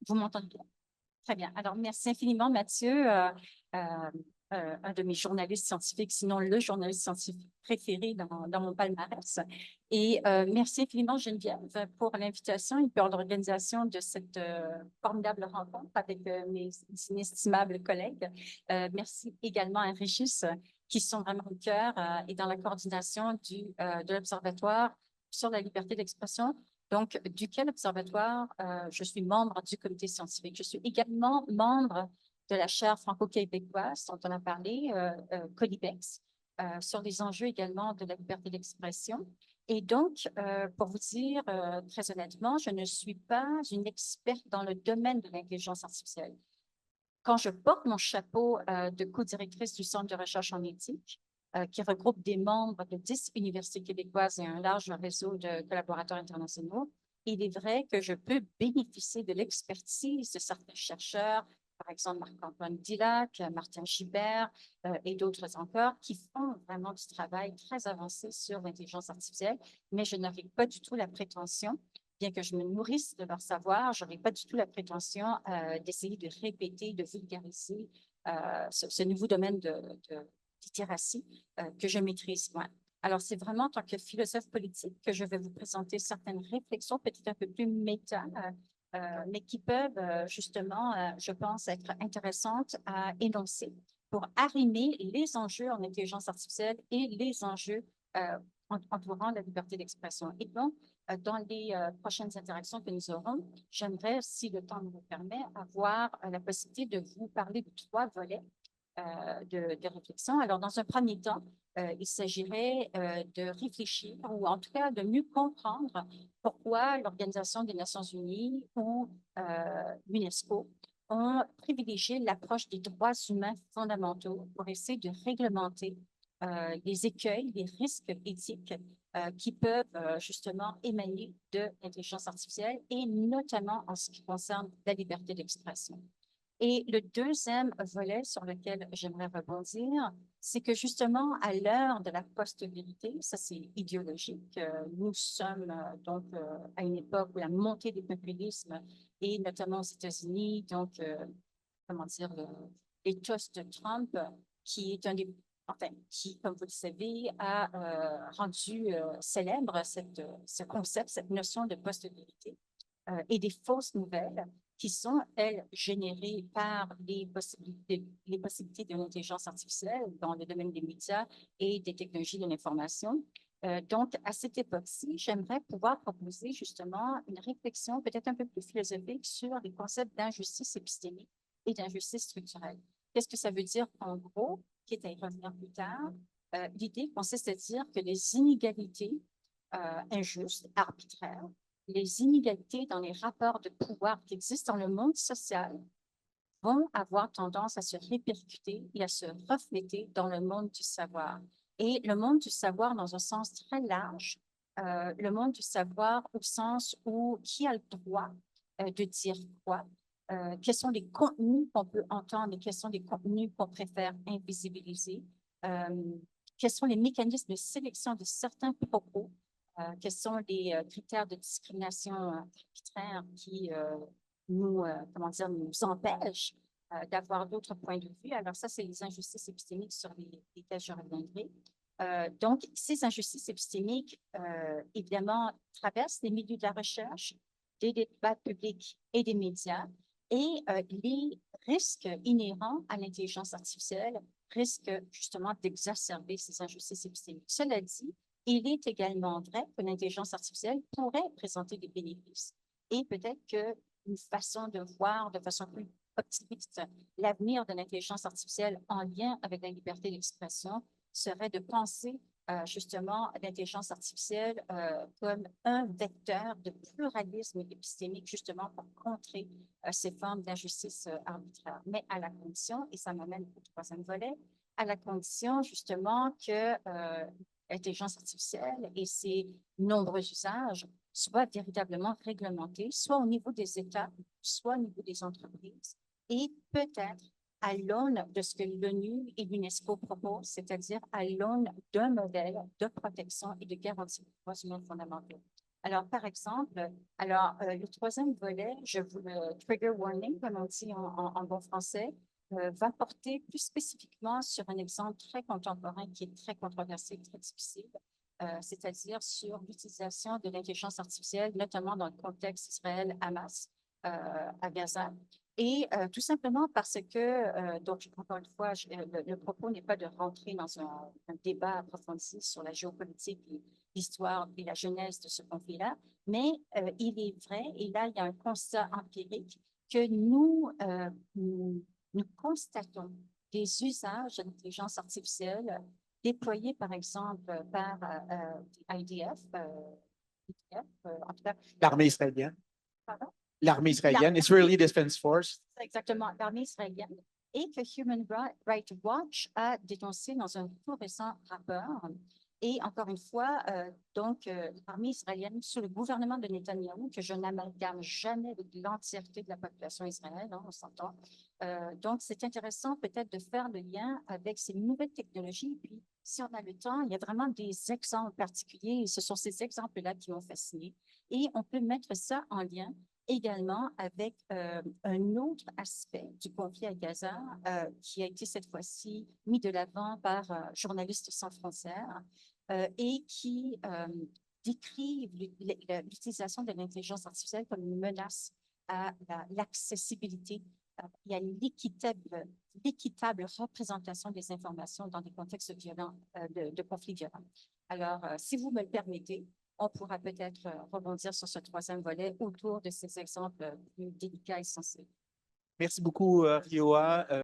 Vous m'entendez bien? Très bien. Alors, merci infiniment, Mathieu, euh, un de mes journalistes scientifiques, sinon le journaliste scientifique préféré dans mon palmarès. Et merci infiniment, Geneviève, pour l'invitation et pour l'organisation de cette formidable rencontre avec mes inestimables collègues. Merci également à Régis, qui sont vraiment au cœur et dans la coordination de l'Observatoire sur la liberté d'expression. Donc, duquel observatoire, je suis membre du comité scientifique. Je suis également membre de la chaire franco-québécoise dont on a parlé, Colibex, sur les enjeux également de la liberté d'expression. Et donc, pour vous dire très honnêtement, je ne suis pas une experte dans le domaine de l'intelligence artificielle. Quand je porte mon chapeau de co-directrice du Centre de recherche en éthique, qui regroupe des membres de 10 universités québécoises et un large réseau de collaborateurs internationaux, il est vrai que je peux bénéficier de l'expertise de certains chercheurs, par exemple Marc-Antoine Dillac, Martin Gibert et d'autres encore, qui font vraiment du travail très avancé sur l'intelligence artificielle, mais je n'aurai pas du tout la prétention, bien que je me nourrisse de leur savoir, je n'ai pas du tout la prétention d'essayer de répéter, de vulgariser ce nouveau domaine de littératie que je maîtrise moi. Alors, c'est vraiment en tant que philosophe politique que je vais vous présenter certaines réflexions, peut-être un peu plus méta, mais qui peuvent justement, je pense, être intéressantes à énoncer pour arrimer les enjeux en intelligence artificielle et les enjeux entourant la liberté d'expression. Et donc, dans les prochaines interactions que nous aurons, j'aimerais, si le temps nous le permet, avoir la possibilité de vous parler de 3 volets de réflexion. Alors, dans un premier temps, il s'agirait de réfléchir ou en tout cas de mieux comprendre pourquoi l'Organisation des Nations Unies ou l'UNESCO ont privilégié l'approche des droits humains fondamentaux pour essayer de réglementer les écueils, les risques éthiques qui peuvent justement émaner de l'intelligence artificielle et notamment en ce qui concerne la liberté d'expression. Et le deuxième volet sur lequel j'aimerais rebondir, c'est que justement, à l'heure de la post-vérité, ça c'est idéologique, nous sommes donc à une époque où la montée des populismes, et notamment aux États-Unis, donc, comment dire, les toasts de Trump, qui est un des, enfin, qui, comme vous le savez, a rendu célèbre ce concept, cette notion de post-vérité et des fausses nouvelles qui sont, elles, générées par les possibilités de l'intelligence artificielle dans le domaine des médias et des technologies de l'information. Donc, à cette époque-ci, j'aimerais pouvoir proposer justement une réflexion peut-être un peu plus philosophique sur les concepts d'injustice épistémique et d'injustice structurelle. Qu'est-ce que ça veut dire en gros, quitte à y revenir plus tard? L'idée consiste à dire que les inégalités injustes, arbitraires, les inégalités dans les rapports de pouvoir qui existent dans le monde social vont avoir tendance à se répercuter et à se refléter dans le monde du savoir. Et le monde du savoir dans un sens très large, le monde du savoir au sens où qui a le droit de dire quoi, quels sont les contenus qu'on peut entendre et quels sont les contenus qu'on préfère invisibiliser, quels sont les mécanismes de sélection de certains propos, quels sont les critères de discrimination arbitraire qui comment dire, nous empêchent d'avoir d'autres points de vue. Alors ça, c'est les injustices épistémiques sur lesquelles je reviendrai. Donc, ces injustices épistémiques, évidemment, traversent les milieux de la recherche, des débats publics et des médias, et les risques inhérents à l'intelligence artificielle risquent justement d'exacerber ces injustices épistémiques. Cela dit, il est également vrai que l'intelligence artificielle pourrait présenter des bénéfices. Et peut-être qu'une façon de voir de façon plus optimiste l'avenir de l'intelligence artificielle en lien avec la liberté d'expression serait de penser justement l'intelligence artificielle comme un vecteur de pluralisme épistémique, justement pour contrer ces formes d'injustice arbitraire. Mais à la condition, et ça m'amène au troisième volet, à la condition justement que l'intelligence artificielle et ses nombreux usages soient véritablement réglementés, soit au niveau des États, soit au niveau des entreprises, et peut-être à l'aune de ce que l'ONU et l'UNESCO proposent, c'est-à-dire à l'aune d'un modèle de protection et de garantie des droits humains fondamentaux. Alors, par exemple, le troisième volet, je vous le trigger warning, comme on dit en bon français, va porter plus spécifiquement sur un exemple très contemporain qui est très controversé, très difficile, c'est-à-dire sur l'utilisation de l'intelligence artificielle, notamment dans le contexte Israël-Hamas à Gaza. Et tout simplement parce que, donc encore une fois, le propos n'est pas de rentrer dans un débat approfondi sur la géopolitique et l'histoire et la genèse de ce conflit-là, mais il est vrai, et là, il y a un constat empirique que nous constatons des usages de l'intelligence artificielle déployés, par exemple, par IDF, en tout cas, L'armée israélienne. pardon? L'armée israélienne, Israeli Defense Force. C'est exactement l'armée israélienne, et que Human Rights Watch a dénoncé dans un tout récent rapport. Et encore une fois, l'armée israélienne, sous le gouvernement de Netanyahou, que je n'amalgame jamais avec l'entièreté de la population israélienne, hein, on s'entend. Donc, c'est intéressant peut-être de faire le lien avec ces nouvelles technologies. Puis, si on a le temps, il y a vraiment des exemples particuliers, et ce sont ces exemples-là qui m'ont fasciné. Et on peut mettre ça en lien également avec un autre aspect du conflit à Gaza qui a été cette fois-ci mis de l'avant par Journalistes sans frontières et qui décrivent l'utilisation de l'intelligence artificielle comme une menace à l'accessibilité et à l'équitable représentation des informations dans des contextes violents, de conflits violents. Alors, si vous me le permettez, on pourra peut-être rebondir sur ce troisième volet autour de ces exemples plus délicats et sensibles. Merci beaucoup, Rioa.